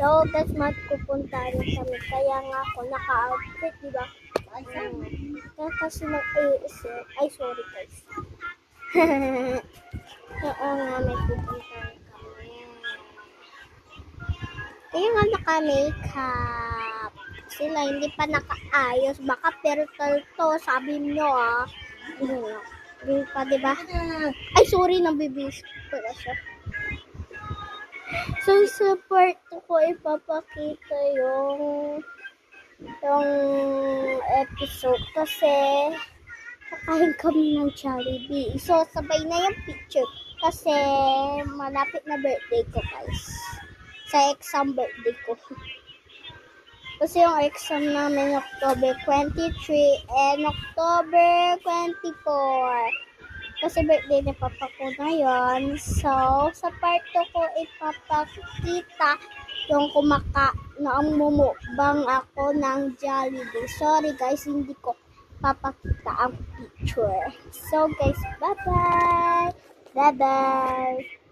So, guys, magpupunta rin kami. Kaya nga ako naka-outfit, di ba? Kaya kasi nag-iisip. Ay, sorry guys. Oo nga, may pupuntahan kami. Kaya nga naka-makeup. Sila hindi pa nakaayos. Baka pertal to, sabi nyo Hindi pa, diba? Ay, sorry, nabibis pala siya. So, sa part ko ipapakita yung episode kasi kakain kami ng Jollibee. So, sabay na yung picture kasi malapit na birthday ko, guys. Sa exam birthday ko. Kasi yung exam namin October 23 and October 24. Kasi birthday ni Papa ko na yun. So, sa part 2 ko ipapakita yung namumukbang ako ng Jollibee. Sorry guys, hindi ko papakita ang picture. So guys, bye-bye! Bye-bye!